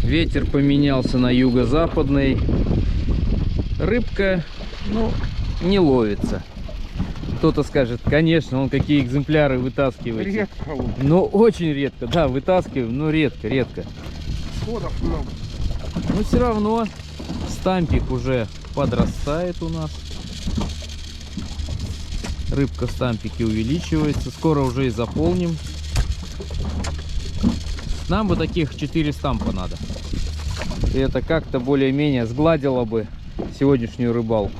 Ветер поменялся на юго-западный. Рыбка, ну, не ловится. Кто-то скажет, конечно, он какие экземпляры вытаскивает. Редко. Но очень редко, да, вытаскиваем, но редко. Сходов много. Но все равно стампик уже подрастает у нас. Рыбка в стампике увеличивается. Скоро уже и заполним. Нам бы таких 4 стампа надо. И это как-то более-менее сгладило бы сегодняшнюю рыбалку.